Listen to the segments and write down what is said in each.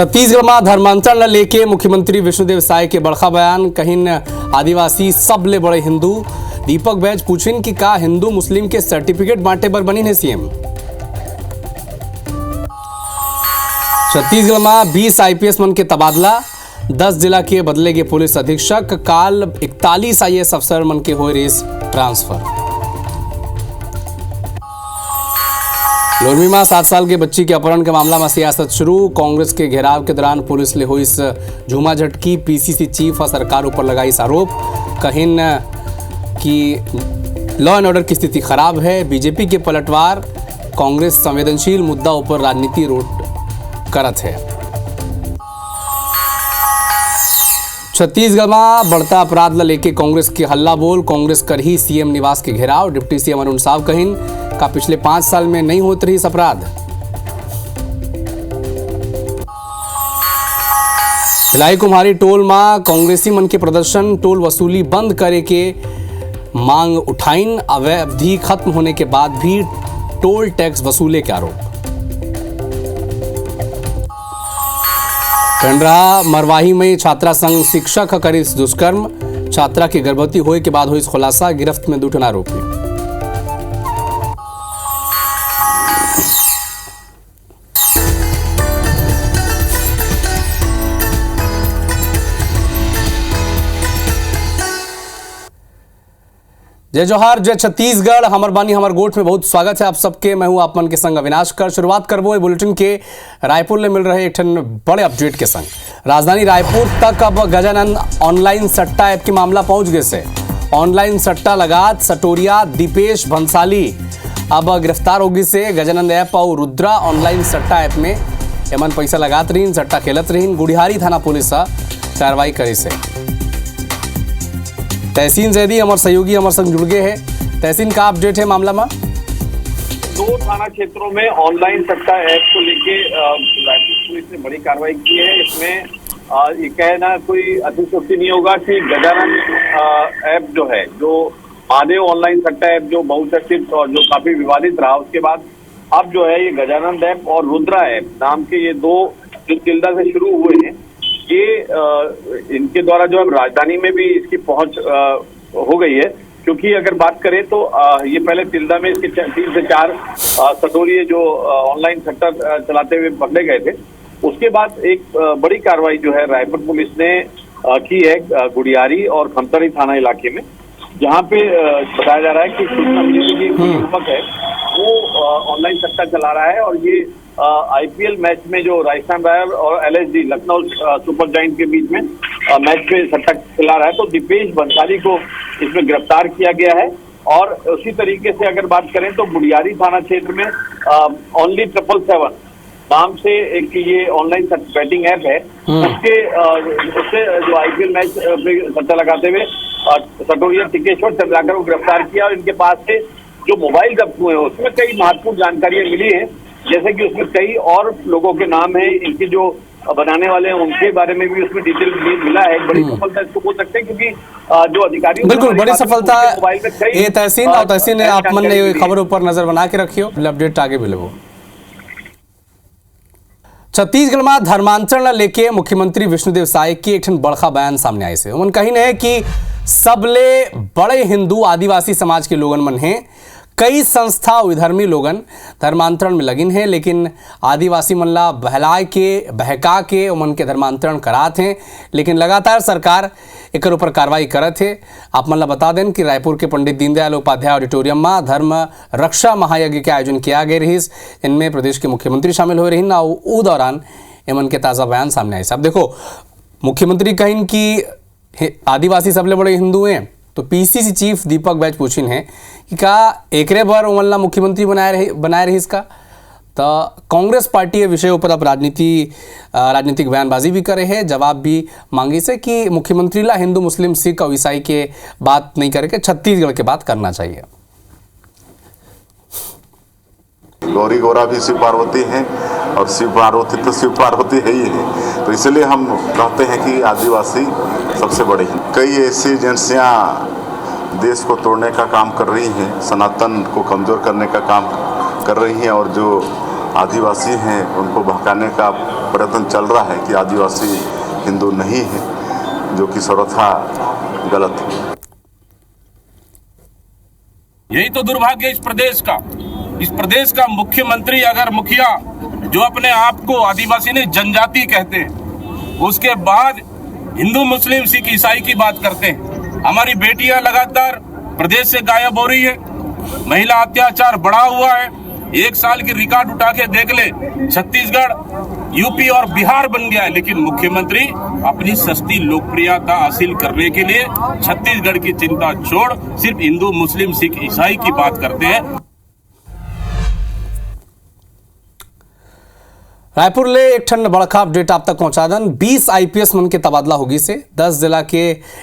छत्तीसगढ़ में धर्मांतरण लेके मुख्यमंत्री विष्णुदेव साय के बड़का बयान। कहीं आदिवासी सब ले बड़े हिंदू। दीपक बैज पूछिन कि का हिंदू मुस्लिम के सर्टिफिकेट बांटे पर बनी है सीएम। छत्तीसगढ़ में 20 आईपीएस मन के तबादला। 10 जिला के बदलेगे पुलिस अधीक्षक। काल 41 आईएएस अफसर मन के हो रेस ट्रांसफर। लोरमी में 7 साल के बच्ची के अपहरण के मामला में सियासत शुरू। कांग्रेस के घेराव के दौरान पुलिस ले हुई झूमा झटकी। पीसीसी चीफ और सरकार ऊपर लगाई आरोप। कहिन कि लॉ एंड ऑर्डर की स्थिति खराब है। बीजेपी के पलटवार। कांग्रेस संवेदनशील मुद्दा ऊपर राजनीति रोट करत है। छत्तीसगढ़ में बढ़ता अपराध ला लेके कांग्रेस के हल्ला बोल। कांग्रेस कर ही सीएम निवास के घेराव। डिप्टी सीएम अरुण साव कहिन का पिछले 5 साल में नहीं होते रही इस अपराध। भिलाई कुम्हारी टोल में कांग्रेसी मन के प्रदर्शन। टोल वसूली बंद करे के मांग उठाइन। अवधि खत्म होने के बाद भी टोल टैक्स वसूले के आरोप। कंडरा मरवाही में छात्रा संघ शिक्षक करी दुष्कर्म। छात्रा के गर्भवती होने के बाद हुई खुलासा। गिरफ्त में 2 टन आरोपी। जय जोहार, जय छत्तीसगढ़। हमर बानी हमर गोठ में बहुत स्वागत है आप सबके। मैं हूं आप मन के संग अविनाश कर। शुरुआत करबो बुलेटिन के रायपुर ले मिल रहे एक बड़े अपडेट के संग। राजधानी रायपुर तक अब गजानंद ऑनलाइन सट्टा ऐप के मामला पहुंच गए से। ऑनलाइन सट्टा लगात सटोरिया दीपेश भंसाली अब गिरफ्तार होगी से। गजानंद ऐप और रुद्रा ऑनलाइन सट्टा ऐप में एमन पैसा लगात रहीन, सट्टा खेलत रहीन। गुड़िहारी थाना पुलिस कार्रवाई करे से। तहसीन जैदी हमारे सहयोगी हमारे संग जुड़ गए हैं। तहसीन का अपडेट है मामला में। 2 थाना क्षेत्रों में ऑनलाइन सट्टा ऐप को लेके रायपुर पुलिस ने बड़ी कार्रवाई की है। इसमें ये कहना कोई अतिशयोक्ति नहीं होगा कि गजानंद ऐप जो है, जो महादेव ऑनलाइन सट्टा ऐप जो बहुचर्चित और जो काफी विवादित रहा, उसके बाद अब जो है ये गजानंद ऐप और रुद्रा ऐप नाम के ये 2 जो तिल्दा से शुरू हुए हैं, ये इनके द्वारा जो है राजधानी में भी इसकी पहुंच हो गई है। क्योंकि अगर बात करें तो ये पहले तिल्दा में इसके 3 से 4 सटोरिये जो ऑनलाइन सट्टा चलाते हुए पकड़े गए थे। उसके बाद एक बड़ी कार्रवाई जो है रायपुर पुलिस ने की है गुड़ियारी और खमतरी थाना इलाके में, जहां पे बताया जा रहा है कि सूचना मिली थी कि युवक है वो ऑनलाइन सट्टा चला रहा है। और ये आईपीएल मैच में जो राजस्थान रॉयल और एलएसडी लखनऊ सुपर जायंट के बीच में मैच में सट्टा चला रहा है। तो दीपेश भंसाली को इसमें गिरफ्तार किया गया है। और उसी तरीके से अगर बात करें तो गुड़ियारी थाना क्षेत्र में ओनली 777 नाम से एक ये ऑनलाइन बैटिंग ऐप है, उससे जो आईपीएल मैच में सट्टा लगाते हुए सटोरिया टिकेश्वर चंद्राकर को गिरफ्तार किया। और इनके पास से जो मोबाइल जब्त हुए हैं उसमें कई महत्वपूर्ण जानकारियां मिली हैं, जैसे कि उसमें कई और लोगों के नाम हैं, इनके जो बनाने वाले हैं उनके बारे में भी उसमें डिटेल मिला है। बड़ी सफलता इसको बोल सकते हैं, क्योंकि जो अधिकारी बिल्कुल बड़ी सफलता ये तहसीन और तहसीन आप मन ने खबर ऊपर नजर बना के रखियो। अपडेट आगे मिले वो। छत्तीसगढ़ में धर्मांतरण लेके मुख्यमंत्री विष्णुदेव साय की एक बड़का बयान सामने आए से। उन्होंने कही है कि सबले बड़े हिंदू आदिवासी समाज के लोगन मन हैं। कई संस्था विधर्मी लोगन धर्मांतरण में लगिन हैं, लेकिन आदिवासी मन ला बहका के उमन के धर्मांतरण करात हैं। लेकिन लगातार सरकार एक ऊपर कार्रवाई करत है। आप मन ला बता दें कि रायपुर के पंडित दीनदयाल उपाध्याय ऑडिटोरियम में धर्म रक्षा महायज्ञ के आयोजन किया गया रहीस। इनमें प्रदेश के मुख्यमंत्री शामिल हो रही और उ दौरान एमन के ताज़ा बयान सामने आए। अब देखो, मुख्यमंत्री कहिन कि आदिवासी सबले बड़े हिंदू हैं, तो पीसीसी चीफ दीपक बैज पूछिन है कि का एकरे बार उमन मुख्यमंत्री बनाए रही इसका। तो कांग्रेस पार्टी विषय ऊपर अब राजनीतिक बयानबाजी भी करे है। जवाब भी मांगी से कि मुख्यमंत्री ला हिंदू मुस्लिम सिख और ईसाई के बात नहीं करके छत्तीसगढ़ के बात करना चाहिए। गौरी गौरा भी शिव पार्वती हैं और शिव पार्वती तो शिव पार्वती है ही है। तो इसलिए हम कहते हैं कि आदिवासी सबसे बड़े हैं। कई ऐसी एजेंसियां देश को तोड़ने का काम कर रही हैं, सनातन को कमज़ोर करने का काम कर रही हैं और जो आदिवासी हैं उनको भड़काने का प्रयत्न चल रहा है कि आदिवासी हिंदू नहीं है, जो कि सर्वथा गलत है। यही तो दुर्भाग्य है इस प्रदेश का मुख्यमंत्री, अगर मुखिया जो अपने आप को आदिवासी ने जनजाति कहते हैं, उसके बाद हिंदू मुस्लिम सिख ईसाई की बात करते हैं। हमारी बेटियां लगातार प्रदेश से गायब हो रही है, महिला अत्याचार बढ़ा हुआ है। एक साल की रिकॉर्ड उठा के देख ले, छत्तीसगढ़, यूपी और बिहार बन गया है, लेकिन मुख्यमंत्री अपनी सस्ती लोकप्रियता हासिल करने के लिए छत्तीसगढ़ की चिंता छोड़ सिर्फ हिंदू मुस्लिम सिख ईसाई की बात करते हैं। रायपुर ले एक ठंड बड़का अपडेट आप तक पहुंचा दन। 20 आईपीएस मन के तबादला होगी से 10 जिला के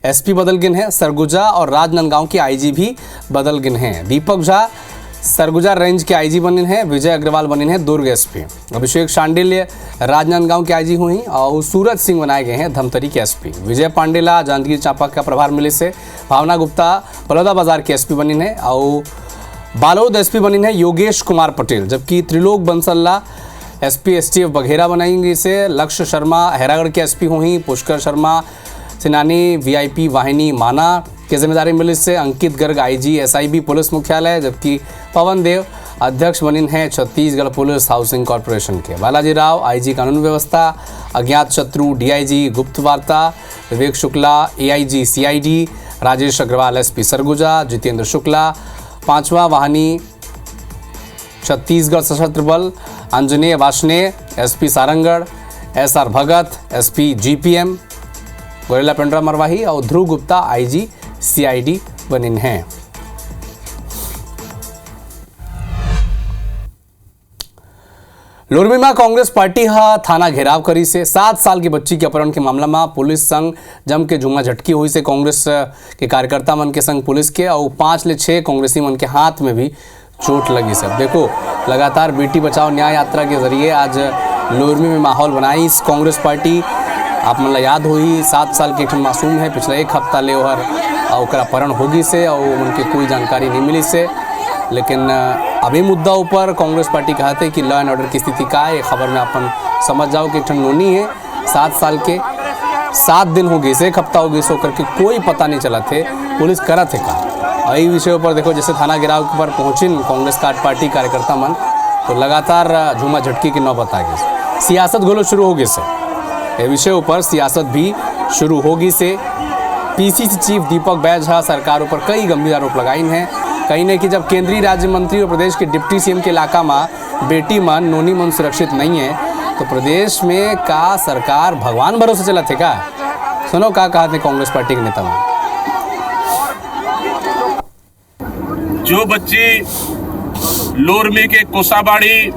एसपी बदल गिन हैं। सरगुजा और राजनांदगांव के आईजी भी बदल गिन हैं। दीपक झा सरगुजा रेंज के आईजी बने हैं। विजय अग्रवाल बने हैं दुर्ग एसपी। अभिषेक शांडिल्य राजनांदगांव के आईजी हुई और सूरज सिंह बनाए गए हैं धमतरी के एसपी। विजय पांडेला जांजगीर चांपा का प्रभार मिले से। भावना गुप्ता बलौदाबाजार के एसपी बनी हैं और बालोद एसपी बनी हैं योगेश कुमार पटेल, जबकि त्रिलोक बंसल्ला एसपी एसटीएफ बघेरा बनाएंगे से। लक्ष्य शर्मा हैरागढ़ के एसपी हुई। पुष्कर शर्मा सेनानी वीआईपी वाहिनी माना की जिम्मेदारी मिली से। अंकित गर्ग आईजी एसआईबी पुलिस मुख्यालय, जबकि पवन देव अध्यक्ष बनिन हैं छत्तीसगढ़ पुलिस हाउसिंग कॉरपोरेशन के। बालाजी राव आईजी कानून व्यवस्था। अज्ञात शत्रु डीआईजी गुप्त वार्ता। Vivek Shukla AIG CID. Rajesh Agrawal SP Surguja. Jitendra Shukla 5वां वाहिनी छत्तीसगढ़ सशस्त्र बल। Anjaneya Varshney SP Sarangarh. SR Bhagat SP GPM Gorela Pendra Marwahi और ध्रुव गुप्ता आईजी सीआईडी बनिन हैं। लोरमी में कांग्रेस पार्टी थाना घेराव करी से। 7 साल की बच्ची के अपहरण के मामला में पुलिस संग जम के झूमा झटकी हुई से। कांग्रेस के कार्यकर्ता मन के संग पुलिस के और 5 ले 6 कांग्रेसी मन के हाथ में भी चोट लगी। सब देखो, लगातार बेटी बचाओ न्याय यात्रा के जरिए आज लोरमी में माहौल बनाई इस कांग्रेस पार्टी। आप मन याद होई 7 साल के एक मासूम है, पिछले एक हफ्ता ले ओहर अपहरण होगी से और उनके कोई जानकारी नहीं मिली से। लेकिन अभी मुद्दा ऊपर कांग्रेस पार्टी कहते कि लॉ एंड ऑर्डर की स्थिति का है। खबर में अपन समझ जाओ कि एक नोनी है 7 साल के 7 दिन हो गए से, एक हफ्ता हो गए सो करके कोई पता नहीं चला थे पुलिस करा थे का। यही विषय पर देखो, जैसे थाना गिराव पर पहुंचिन कांग्रेस पार्टी कार्यकर्ता मन तो लगातार झूमा झटकी की नौबत आ गई। सियासत गोलो शुरू हो गई से। ये विषय पर सियासत भी शुरू होगी से। पीसीसी चीफ दीपक बैज सरकार ऊपर कई गंभीर आरोप लगाई हैं। कहीं ने कि जब केंद्रीय राज्य मंत्री और प्रदेश के डिप्टी सीएम के इलाका में बेटी मन नोनी मन सुरक्षित नहीं है तो प्रदेश में का सरकार भगवान भरोसे चला थे का। सुनो का कहा थे कांग्रेस पार्टी के नेता में। जो बच्ची लोरमी के कोसाबाड़ी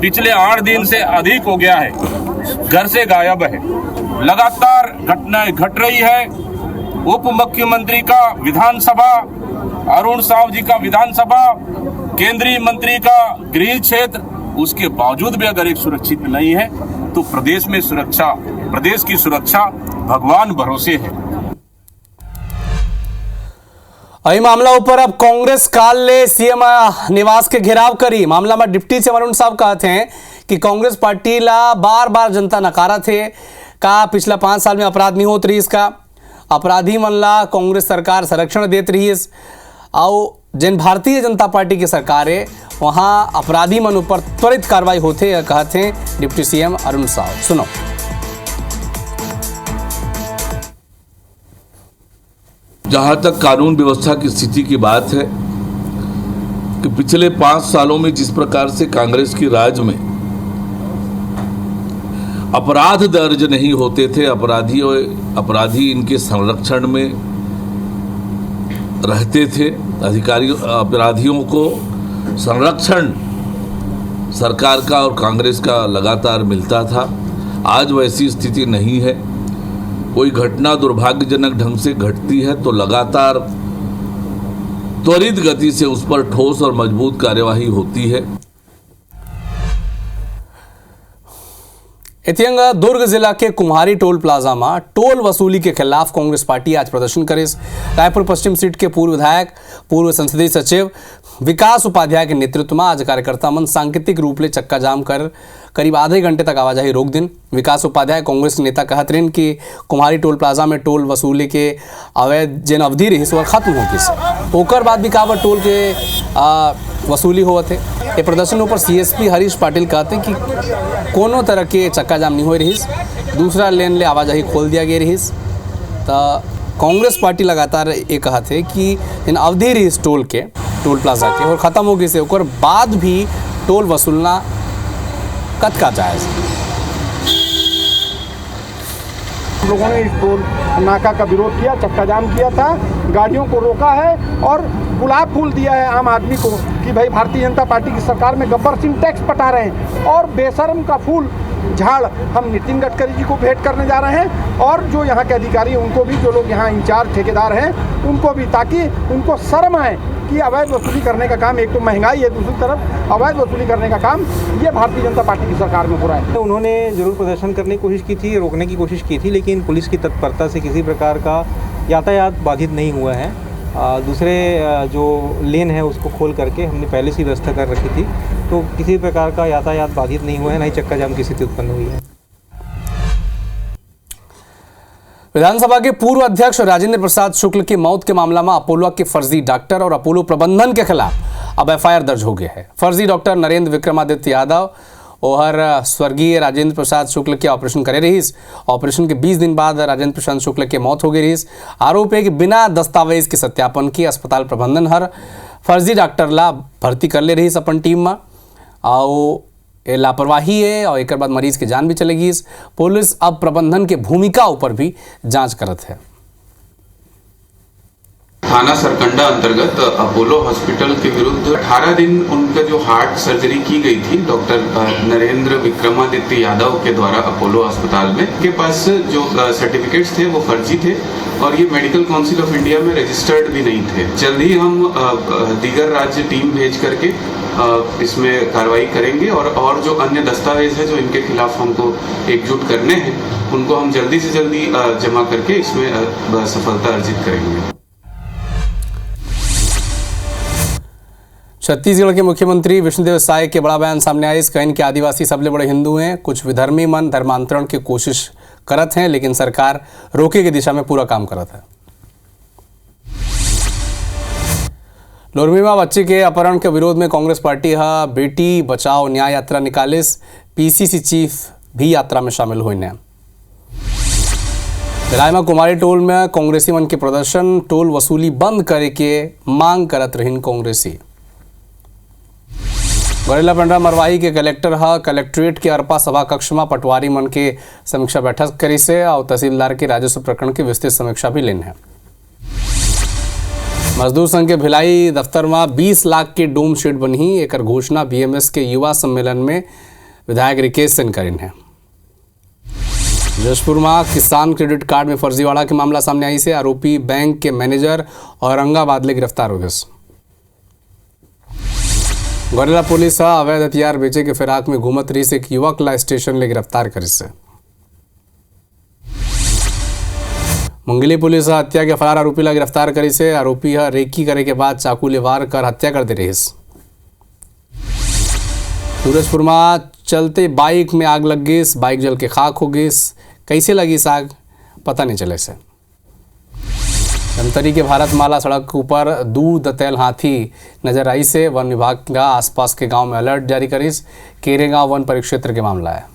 पिछले 8 दिन से अधिक हो गया है, घर से गायब है। लगातार घटनाएं घट रही है। उप मुख्यमंत्री का विधानसभा, अरुण साव जी का विधानसभा, केंद्रीय मंत्री का गृह क्षेत्र, उसके बावजूद भी अगर एक सुरक्षित नहीं है तो प्रदेश में सुरक्षा, प्रदेश की सुरक्षा भगवान भरोसे है। वही मामला ऊपर अब कांग्रेस काल ले सीएम निवास के घेराव करी। मामला में डिप्टी सीएम अरुण साहब कहते हैं कि कांग्रेस पार्टी ला बार बार जनता नकारा थे का पिछला 5 साल में अपराध नहीं होत रही। इसका अपराधी मन ला कांग्रेस सरकार संरक्षण देत रही है और जिन भारतीय जनता पार्टी की सरकार है वहाँ अपराधी मन ऊपर त्वरित कार्रवाई होते कहते हैं डिप्टी सीएम अरुण साहब। सुनो। जहां तक कानून व्यवस्था की स्थिति की बात है कि पिछले 5 सालों में जिस प्रकार से कांग्रेस की राज में अपराध दर्ज नहीं होते थे, अपराधी इनके संरक्षण में रहते थे, अपराधियों को संरक्षण सरकार का और कांग्रेस का लगातार मिलता था। आज वैसी स्थिति नहीं है। कोई घटना दुर्भाग्यजनक ढंग से घटती है तो लगातार त्वरित गति से उस पर ठोस और मजबूत कार्यवाही होती है। इतियंग दुर्ग जिला के कुम्हारी टोल प्लाजा में टोल वसूली के खिलाफ कांग्रेस पार्टी आज प्रदर्शन करे। रायपुर पश्चिम सीट के पूर्व विधायक, पूर्व संसदीय सचिव विकास उपाध्याय के नेतृत्व में आज कार्यकर्ता मन सांकेतिक रूप ले चक्का जाम कर करीब आधे घंटे तक आवाजाही रोक दिन। विकास उपाध्याय कांग्रेस के नेता कहत रहे कि कुम्हारी टोल प्लाजा में टोल वसूली के अवैध जन अवधि रही और खत्म हो गई, ओकर बाद भी काबर टोल के वसूली होवत है। ये प्रदर्शन पर CSP हरीश पाटिल कहते कि कोनो तरह के चक्का जाम नहीं हो रही, दूसरा लेन ले आवाजाही खोल दिया गया रही। तो कांग्रेस पार्टी लगातार ये कहते है कि इन अवधि रही टोल प्लाजा के और ख़त्म हो गई से ओकर बाद भी टोल वसूलना कतका जायज़। हम लोगों ने इस टोल नाका का विरोध किया, चक्का जाम किया था, गाड़ियों को रोका है और गुलाब फूल दिया है आम आदमी को कि भाई भारतीय जनता पार्टी की सरकार में गब्बर सिंह टैक्स पटा रहे हैं। और बेशर्म का फूल झाड़ हम नितिन गडकरी जी को भेंट करने जा रहे हैं और जो यहाँ के अधिकारी हैं उनको भी, जो लोग यहाँ इंचार्ज ठेकेदार हैं उनको भी, ताकि उनको शर्म आए कि अवैध वसूली करने का काम, एक तो महंगाई है, दूसरी तरफ अवैध वसूली करने का काम ये भारतीय जनता पार्टी की सरकार में हो रहा है। उन्होंने जरूर प्रदर्शन करने की कोशिश की थी, रोकने की कोशिश की थी, लेकिन पुलिस की तत्परता से किसी प्रकार का यातायात बाधित नहीं हुआ है। दूसरे जो लेन है उसको खोल करके हमने पहले से व्यवस्था कर रखी थी, तो किसी प्रकार का यातायात बाधित नहीं हुआ है, ना ही चक्का जाम की स्थिति उत्पन्न हुई है। विधानसभा के पूर्व अध्यक्ष राजेंद्र प्रसाद शुक्ल की मौत के मामला में अपोलो के फर्जी डॉक्टर और अपोलो प्रबंधन के खिलाफ अब FIR दर्ज हो गया है। फर्जी डॉक्टर नरेंद्र विक्रमादित्य यादव और स्वर्गीय राजेंद्र प्रसाद शुक्ल के ऑपरेशन करे रही। ऑपरेशन के 20 दिन बाद राजेंद्र प्रसाद शुक्ल की मौत हो गई रही। आरोप है कि बिना दस्तावेज के सत्यापन की अस्पताल प्रबंधन हर फर्जी डॉक्टर ला भर्ती कर ले रही अपन टीम में और लापरवाही है और एक बाद मरीज की जान भी चलेगी। पुलिस अब प्रबंधन के भूमिका ऊपर भी जांच करत है। थाना सरकंडा अंतर्गत अपोलो हॉस्पिटल के विरुद्ध 18 दिन उनका जो हार्ट सर्जरी की गई थी डॉक्टर नरेंद्र विक्रमादित्य यादव के द्वारा अपोलो अस्पताल में, के पास जो सर्टिफिकेट्स थे वो फर्जी थे और ये मेडिकल काउंसिल ऑफ इंडिया में रजिस्टर्ड भी नहीं थे। जल्द ही हम दीगर राज्य टीम भेज करके इसमें कार्रवाई करेंगे और जो अन्य दस्तावेज है जो इनके खिलाफ हमको एकजुट करने हैं उनको हम जल्दी से जल्दी जमा करके इसमें सफलता अर्जित करेंगे। छत्तीसगढ़ के मुख्यमंत्री विष्णुदेव साय के बड़ा बयान सामने आए। कहीं के आदिवासी सबले बड़े हिंदू हैं, कुछ विधर्मी मन धर्मांतरण की कोशिश करत हैं, लेकिन सरकार रोके की दिशा में पूरा काम करत है। लोरमी में बच्चे के अपहरण के विरोध में कांग्रेस पार्टी बेटी बचाओ न्याय यात्रा निकालिस। PCC चीफ भी यात्रा में शामिल हुए हैं। भिलाई में कुमारी टोल में कांग्रेसी मन के प्रदर्शन, टोल वसूली बंद करे के मांग करत रहीन कांग्रेसी। गौरेला पंडरा मरवाही के कलेक्टर कलेक्ट्रेट के अरपा सभा कक्ष में पटवारी मन के समीक्षा बैठक करी से और तहसीलदार के राजस्व प्रकरण की विस्तृत समीक्षा भी लेन है। मजदूर संघ के भिलाई दफ्तर में 20 लाख के डोम शेड बनी, एक घोषणा BMS के युवा सम्मेलन में विधायक रिकेश सिंह करीन है। जशपुर में किसान क्रेडिट कार्ड में फर्जीवाड़ा के मामला सामने आई से आरोपी बैंक के मैनेजर औरंगाबाद ले गिरफ्तार हो गए। गौरेला पुलिस अवैध हथियार बेचे के फिराक में घूमत रही से एक युवक ला स्टेशन ले गिरफ्तार करी से। मुंगेली पुलिस हत्या के फरार आरोपी ला गिरफ्तार करी से। आरोपी रेकी करे के बाद चाकू ले वार कर हत्या कर दे रही। सूरजपुर में चलते बाइक में आग लग गई, बाइक जल के खाक हो गई। कैसे लगी आग पता नहीं चले से। धमतरी के भारतमाला सड़क ऊपर दूर दंतैल हाथी नजर आई से वन विभाग का आसपास के गांव में अलर्ट जारी करी। केरे गांव वन परिक्षेत्र के मामला है।